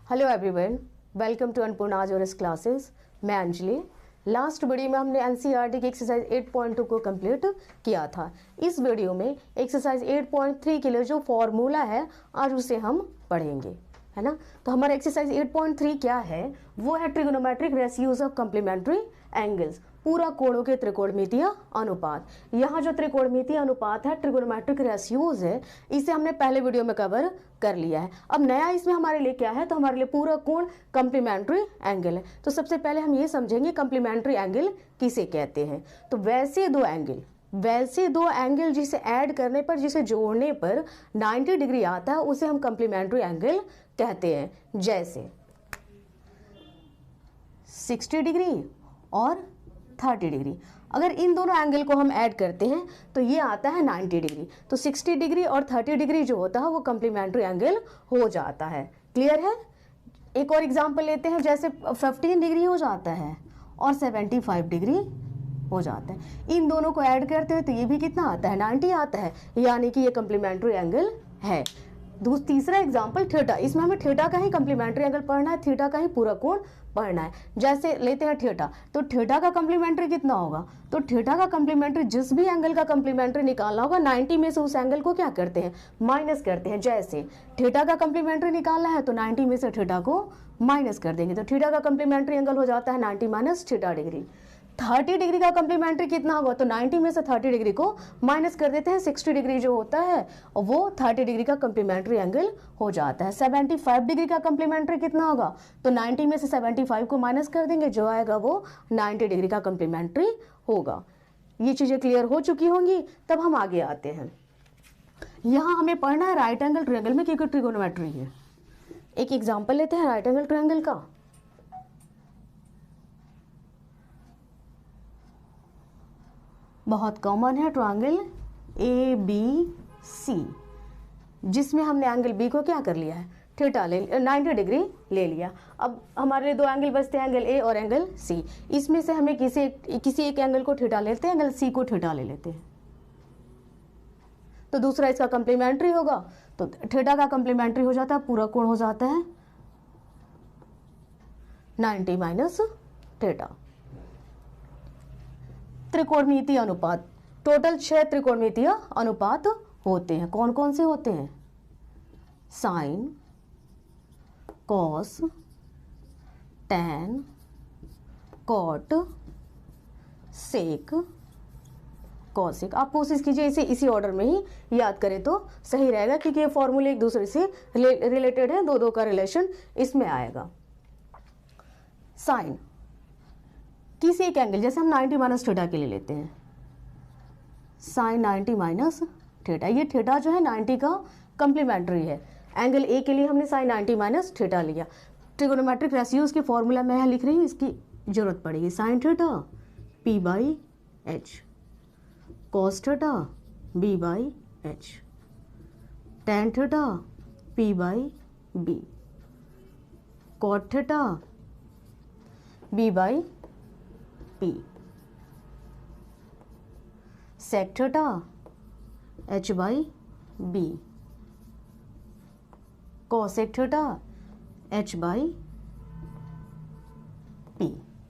Hello everyone, welcome to Annapurna जोरस classes. मैं Anjali. Last video में हमने एनसीईआरटी की एक्सरसाइज 8.2 को कंप्लीट किया था। इस वीडियो में एक्सरसाइज 8.3 के लिए जो फॉर्मूला है आज उसे हम पढ़ेंगे, है ना। तो हमारा एक्सरसाइज 8.3 क्या है? वो है trigonometric ratios of complementary angles, पूरा कोणों के त्रिकोणमितीय अनुपात। यहाँ जो त्रिकोणमितीय अनुपात है, ट्रिगोनोमेट्रिक रेशियोज है, इसे हमने पहले वीडियो में कवर कर लिया है। अब नया इसमें हमारे लिए क्या है? तो हमारे लिए पूरा कोण कम्प्लीमेंट्री एंगल है। तो सबसे पहले हम ये समझेंगे कम्प्लीमेंट्री एंगल किसे कहते हैं। तो वैसे दो एंगल जिसे ऐड करने पर, जिसे जोड़ने पर 90 डिग्री आता है, उसे हम कम्प्लीमेंट्री एंगल कहते हैं। जैसे 60 डिग्री और 30 डिग्री, अगर इन दोनों एंगल को हम ऐड करते हैं तो ये आता है 90 डिग्री। तो 60 डिग्री और 30 डिग्री जो होता है वो कम्प्लीमेंट्री एंगल हो जाता है। क्लियर है? एक और एग्जांपल लेते हैं, जैसे 15 डिग्री हो जाता है और 75 डिग्री हो जाता है। इन दोनों को ऐड करते हैं तो ये भी कितना आता है? 90 आता है, यानी कि ये कम्प्लीमेंट्री एंगल है। तीसरा एग्जाम्पल थीटा, इसमें हमें थीटा का ही कम्प्लीमेंट्री एंगल पढ़ना है, थीटा का ही पूरा कोण पढ़ना है। जैसे लेते हैं थीटा, तो थीटा का कम्प्लीमेंट्री कितना होगा? तो थीटा का कम्प्लीमेंट्री, जिस भी एंगल का कम्प्लीमेंट्री निकालना होगा, 90 में से उस एंगल को क्या करते हैं? माइनस करते हैं। जैसे थीटा का कम्प्लीमेंट्री निकालना है तो 90 में से थीटा को माइनस कर देंगे, तो थीटा का कम्प्लीमेंट्री एंगल हो जाता है 90 माइनस थीटा डिग्री। 30 डिग्री का कम्प्लीमेंट्री कितना होगा? तो 90 में से 30 डिग्री को माइनस कर देते हैं, 60 डिग्री जो होता है और वो 30 डिग्री का कम्प्लीमेंट्री एंगल हो जाता है। 75 डिग्री का कम्प्लीमेंट्री कितना होगा? तो 90 में से 75 को माइनस कर देंगे, जो आएगा वो 90 डिग्री का कम्प्लीमेंट्री होगा। ये चीजें क्लियर हो चुकी होंगी। तब हम आगे आते हैं। यहाँ हमें पढ़ना है राइट एंगल ट्रायंगल में, क्योंकि ट्रिगोनोमेट्री है। एक एग्जाम्पल लेते हैं राइट एंगल ट्रायंगल का। बहुत कॉमन है ट्रायंगल ABC, जिसमें हमने एंगल B को क्या कर लिया है? थीटा 90 डिग्री ले लिया। अब हमारे लिए दो एंगल बचते हैं, एंगल A और एंगल C। इसमें से हमें किसी एक एंगल को थीटा लेते हैं, एंगल C को थीटा ले लेते हैं, तो दूसरा इसका कम्प्लीमेंट्री होगा। तो थीटा का कम्प्लीमेंट्री हो जाता है, पूरा कोण हो जाता है 90 माइनस थीटा। त्रिकोणमितीय अनुपात, टोटल 6 त्रिकोणमितीय अनुपात होते हैं। कौन कौन से होते हैं? साइन, कॉस, टैन, कॉट, सेक, कॉसेक। आप कोशिश कीजिए इसे इसी ऑर्डर में ही याद करें तो सही रहेगा, क्योंकि ये फॉर्मूले एक दूसरे से रिलेटेड है, दो का रिलेशन इसमें आएगा। साइन, किसी एक एंगल, जैसे हम 90 माइनस थीटा के लिए लेते हैं, साइन 90 माइनस थीटा। ये थीटा जो है 90 का कम्प्लीमेंट्री है। एंगल ए के लिए हमने साइन 90 माइनस थीटा लिया। ट्रिगोनोमेट्रिक रेशियोज की फॉर्मूला मैं यहाँ लिख रही हूँ, इसकी जरूरत पड़ेगी। Sine theta P/H, cos theta B/H, tan theta P/B, cot theta B/P, sec theta H/B, cosec theta H/P।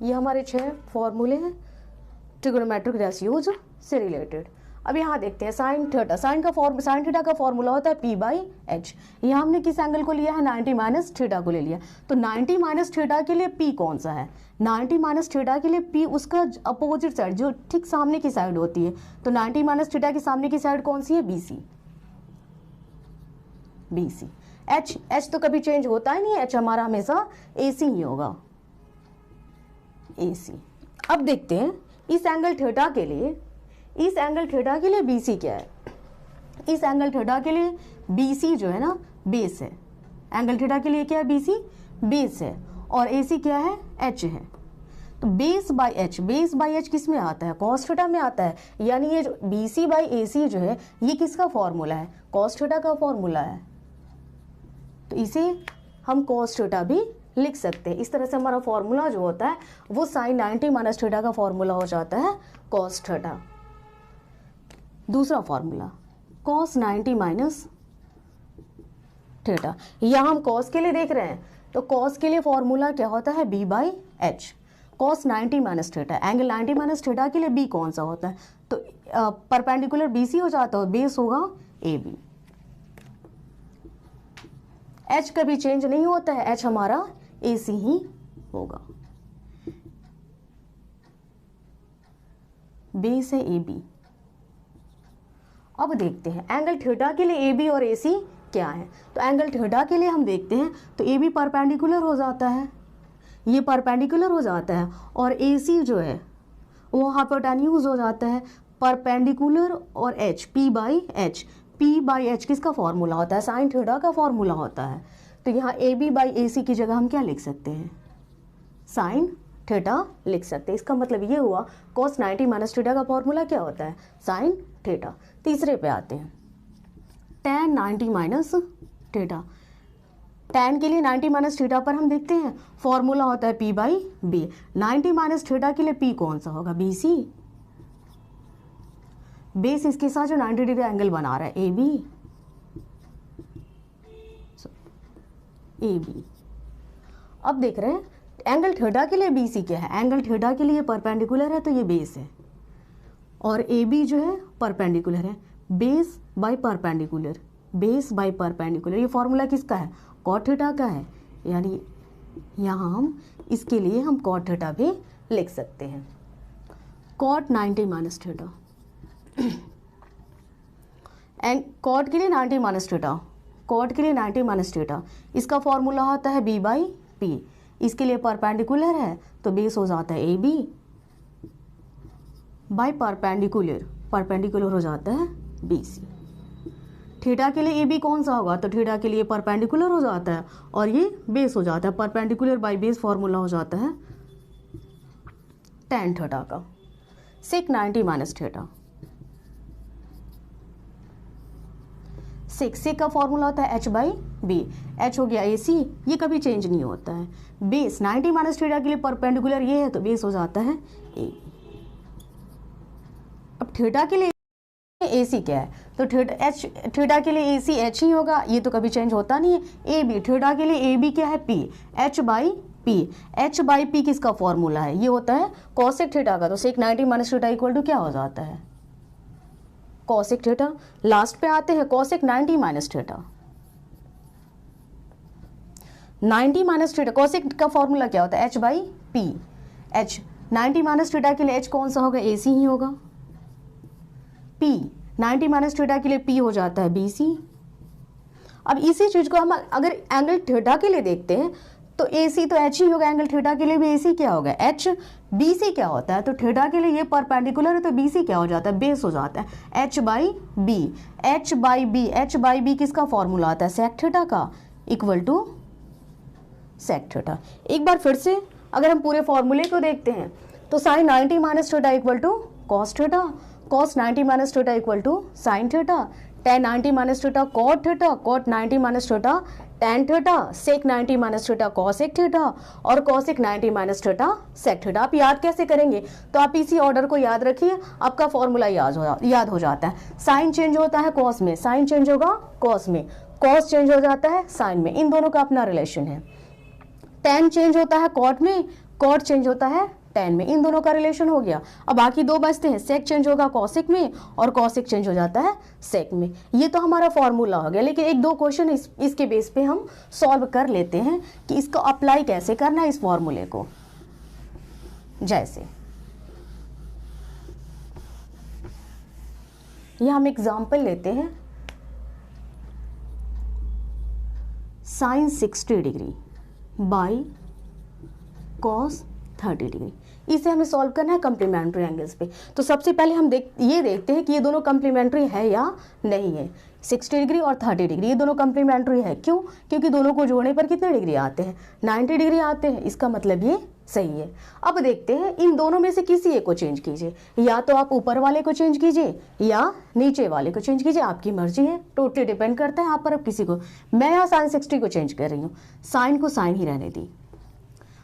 ये हमारे 6 फॉर्मूले हैं ट्रिगोनोमेट्रिक रेशियोज से रिलेटेड। अब यहाँ देखते हैं साइन थीटा। साइन थीटा का फॉर्मूला होता है P/H। यहाँ हमने किस एंगल को लिया है? 90 माइनस थीटा को ले लिया। तो 90 माइनस थीटा के लिए P कौन सा है? 90 माइनस थीटा के लिए P उसका अपोजिट साइड, जो ठीक सामने की साइड होती है। तो 90 माइनस थीटा की सामने की साइड कौन सी है? BC। H तो कभी चेंज होता ही नहीं है, H हमारा हमेशा AC ही होगा, AC। अब देखते हैं इस एंगल थीटा के लिए BC क्या है? इस एंगल थीटा के लिए BC जो है ना, बेस है। एंगल थीटा के लिए क्या है? BC बेस है, और AC क्या है? H है। तो बेस बाई एच किस में आता है? कॉस थीटा में आता है। यानी ये जो BC/AC जो है, ये किसका फॉर्मूला है? कॉस थीटा का फॉर्मूला है। तो इसे हम कॉस थीटा भी लिख सकते हैं। इस तरह से हमारा फॉर्मूला जो होता है वो साइन 90 माइनस थीटा का फॉर्मूला हो जाता है कॉस थीटा। दूसरा फॉर्मूला कॉस 90 माइनस थीटा। यहाँ हम कॉस के लिए देख रहे हैं, तो कॉस के लिए फॉर्मूला क्या होता है, b by H, cos 90 minus theta, angle 90 minus theta के लिए b कौन सा होता है, तो परपेंडिकुलर BC हो जाता है, बेस होगा AB। h कभी चेंज नहीं होता है, h हमारा AC ही होगा, बेस है AB। अब देखते हैं एंगल थीटा के लिए AB और AC क्या है। तो एंगल थीटा के लिए हम देखते हैं तो AB परपेंडिकुलर हो जाता है, ये परपेंडिकुलर हो जाता है, और AC जो है वो हाइपोटेन्यूज हो जाता है। परपेंडिकुलर और H, P by H, P by H किसका फॉर्मूला होता है, साइन थीटा का फॉर्मूला होता है। तो यहाँ AB बाई AC की जगह हम क्या लिख सकते हैं, साइन थीटा लिख सकते हैं। इसका मतलब ये हुआ cos 90 माइनस थीटा का फॉर्मूला क्या होता है, साइन थीटा। तीसरे पे आते हैं, tan 90 माइनस थीटा। tan के लिए 90 माइनस थीटा पर हम देखते हैं फॉर्मूला होता है P by B. 90 minus theta के लिए P कौन सा होगा, BC, बेस इसके साथ जो 90 डिग्री एंगल बना रहा है AB, AB। अब देख रहे हैं एंगल थीटा के लिए BC क्या है, एंगल थीटा के लिए परपेंडिकुलर है तो ये बेस है, और AB जो है परपेंडिकुलर है, base by perpendicular, base by perpendicular. ये फॉर्मूला किसका है, कॉट थीटा का है, यानी यहाँ हम इसके लिए हम कॉट थीटा भी लिख सकते हैं, cot 90 minus theta. And cot के लिए 90 माइनस थीटा, कॉट के लिए 90 माइनस थीटा, इसका फॉर्मूला होता है B बाई P। इसके लिए परपेंडिकुलर है तो बेस हो जाता है AB बाय परपेंडिकुलर, परपेंडिकुलर हो जाता है BC। थीटा के लिए AB कौन सा होगा, तो थीटा के लिए परपेंडिकुलर हो जाता है और ये बेस हो जाता है, परपेंडिकुलर बाय बेस फॉर्मूला हो जाता है tan थीटा का, sec 90 माइनस थीटा। सेक का फॉर्मूला होता है H बाई बी, H हो गया AC, ये कभी चेंज नहीं होता है। बेस 90 माइनस थीटा के लिए परपेंडिकुलर ये है तो बेस हो जाता है A। अब थीटा के लिए AC क्या है, तो थीटा के लिए AC H ही होगा, ये तो कभी चेंज होता नहीं है। AB, थीटा के लिए AB क्या है, P, H by P। H by P किसका फॉर्मूला है, ये होता है कॉसेक थीटा का, तो सेक 90 माइनस थीटा इक्वल टू क्या हो जाता है, कॉसेक थीटा। लास्ट पे आते हैं cosec 90 minus theta, 90 minus theta, cosec का फॉर्मूला क्या होता है, H by P। H 90 minus theta के लिए H कौन सा होगा, AC ही होगा। P 90 माइनस थीटा के लिए P हो जाता है BC। अब इसी चीज को हम अगर एंगल थीटा के लिए देखते हैं तो AC तो H ही होगा, एंगल थीटा के लिए भी AC क्या होगा H। BC क्या होता है, तो थीटा के लिए ये परपेंडिकुलर है तो BC क्या हो जाता है, बेस हो जाता है H by B. H by B, H by B किसका फॉर्मूला आता है, सेक थीटा का, इक्वल टू सेक थीटा। एक बार फिर से अगर हम पूरे फॉर्मूले को देखते हैं तो sine 90 minus theta equal to cos theta, cos 90 minus theta equal to sine theta, tan 90 minus theta cot theta, cot 90 minus theta tan theta, sec 90 minus theta cosec theta, और cosec 90 minus theta sec theta. आप याद कैसे करेंगे, तो आप इसी order को याद रखिए, आपका फॉर्मूला याद हो जाता है। साइन चेंज होता है कॉस में, साइन चेंज होगा कॉस में, कॉस चेंज हो जाता है साइन में, इन दोनों का अपना रिलेशन है। tan चेंज होता है कॉट में, कॉट चेंज होता है tan में, इन दोनों का रिलेशन हो गया। अब बाकी दो बचते हैं, सेक चेंज होगा कॉसेक में और कॉसेक चेंज हो जाता है सेक में। ये तो हमारा फॉर्मूला हो गया, लेकिन एक दो क्वेश्चन इसके बेस पे हम सॉल्व कर लेते हैं कि इसको अप्लाई कैसे करना है इस फॉर्मूले को। जैसे ये हम एग्जाम्पल लेते हैं, sine 60 degree by cos 30 degree, इसे हमें सॉल्व करना है कम्प्लीमेंट्री एंगल्स पे। तो सबसे पहले हम देखते हैं कि ये दोनों कम्प्लीमेंट्री है या नहीं है। 60 डिग्री और 30 डिग्री ये दोनों कम्प्लीमेंट्री है, क्यों, क्योंकि दोनों को जोड़ने पर कितने डिग्री आते हैं, 90 डिग्री आते हैं, इसका मतलब ये सही है। अब देखते हैं इन दोनों में से किसी एक को चेंज कीजिए, या तो आप ऊपर वाले को चेंज कीजिए या नीचे वाले को चेंज कीजिए, आपकी मर्जी है, टोटली डिपेंड करता है आप पर। अब किसी को, मैं यहाँ साइन 60 को चेंज कर रही हूँ, साइन को साइन ही रहने दी।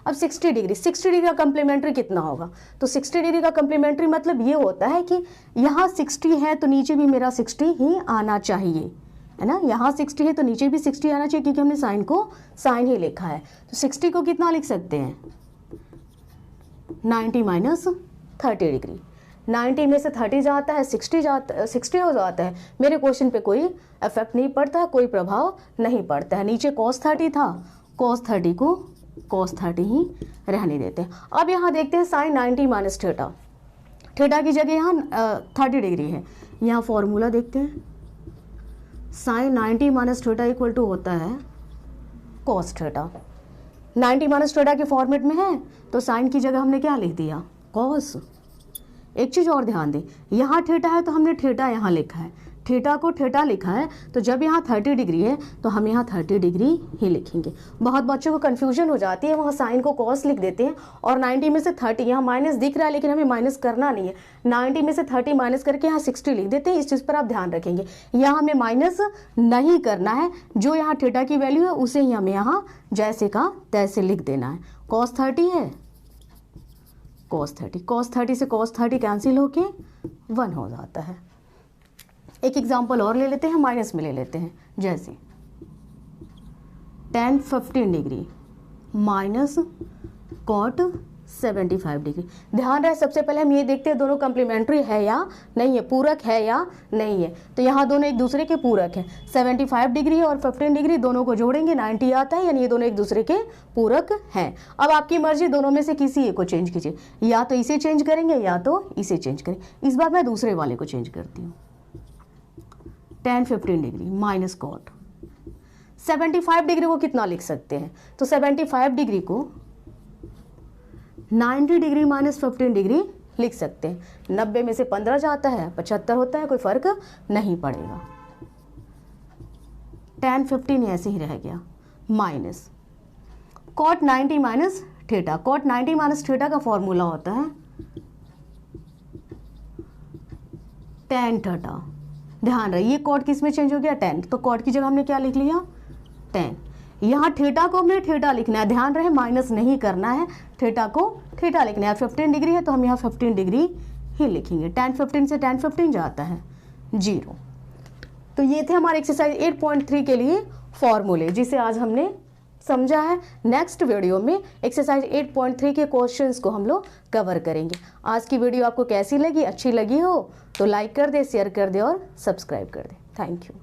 अब 60 डिग्री का कम्प्लीमेंट्री कितना होगा, तो 60 डिग्री का कम्प्लीमेंट्री मतलब ये होता है कि यहाँ 60 है तो नीचे भी मेरा 60 ही आना चाहिए, है ना, यहाँ 60 है तो नीचे भी 60 आना चाहिए क्योंकि हमने साइन को साइन ही लिखा है। तो 60 को कितना लिख सकते हैं, 90 माइनस 30 डिग्री। 90 में से 30 जाता है 60 हो जाता है। मेरे क्वेश्चन पे कोई इफेक्ट नहीं पड़ता है, कोई प्रभाव नहीं पड़ता है। नीचे cos 30 था, cos 30 को cos 30 ही रहने देते हैं। अब यहाँ देखते हैं साइन 90 माइनस थीटा। थीटा की जगह यहाँ 30 डिग्री है। यहाँ फॉर्मूला देखते हैं, sine 90 minus theta equal to होता है cos थीटा। 90 माइनस थीटा के फॉर्मेट में है तो साइन की जगह हमने क्या लिख दिया, cos। एक चीज़ और ध्यान दें, यहाँ थीटा है तो हमने थीटा यहाँ लिखा है, थीटा को थीटा लिखा है, तो जब यहाँ 30 डिग्री है तो हम यहाँ 30 डिग्री ही लिखेंगे। बहुत बच्चों को कन्फ्यूजन हो जाती है, वहाँ साइन को cos लिख देते हैं और 90 में से 30, यहाँ माइनस दिख रहा है लेकिन हमें माइनस करना नहीं है। 90 में से 30 माइनस करके यहाँ 60 लिख देते हैं। इस चीज़ पर आप ध्यान रखेंगे, यहाँ हमें माइनस नहीं करना है, जो यहाँ थीटा की वैल्यू है उसे ही हमें यहाँ जैसे का तैसे लिख देना है। cos 30 है, cos 30 से cos 30 कैंसिल होके 1 हो जाता है। एक एग्जांपल और ले लेते हैं, माइनस में ले लेते हैं, जैसे tan 15 degree minus cot 75 degree. ध्यान रहे सबसे पहले हम ये देखते हैं दोनों कम्प्लीमेंट्री है या नहीं है, पूरक है या नहीं है। तो यहाँ दोनों एक दूसरे के पूरक है, 75 डिग्री और 15 डिग्री दोनों को जोड़ेंगे 90 आता है, यानी ये दोनों एक दूसरे के पूरक हैं। अब आपकी मर्जी, दोनों में से किसी एक को चेंज कीजिए, या तो इसे चेंज करेंगे या तो इसे चेंज करें। इस बार मैं दूसरे वाले को चेंज करती हूँ, tan 15 degree minus cot 75 degree को कितना लिख सकते हैं, तो 75 डिग्री को 90 डिग्री माइनस 15 डिग्री लिख सकते हैं। 90 में से 15 जाता है 75 होता है, कोई फर्क नहीं पड़ेगा। tan 15 ऐसे ही रह गया minus cot 90 minus theta. cot 90 minus theta का फॉर्मूला होता है tan थीटा। ध्यान रहे ये cot किस में चेंज हो गया, tan, तो cot की जगह हमने क्या लिख लिया, tan। यहाँ थीटा को हमने थीटा लिखना है, ध्यान रहे माइनस नहीं करना है, थीटा को थीटा लिखना है। 15 डिग्री है तो हम यहाँ 15 डिग्री ही लिखेंगे। tan 15 से tan 15 जाता है 0। तो ये थे हमारे एक्सरसाइज 8.3 के लिए फॉर्मूले, जिसे आज हमने समझा है। नेक्स्ट वीडियो में एक्सरसाइज 8.3 के क्वेश्चंस को हम लोग कवर करेंगे। आज की वीडियो आपको कैसी लगी, अच्छी लगी हो तो लाइक कर दे, शेयर कर दे और सब्सक्राइब कर दे। Thank you.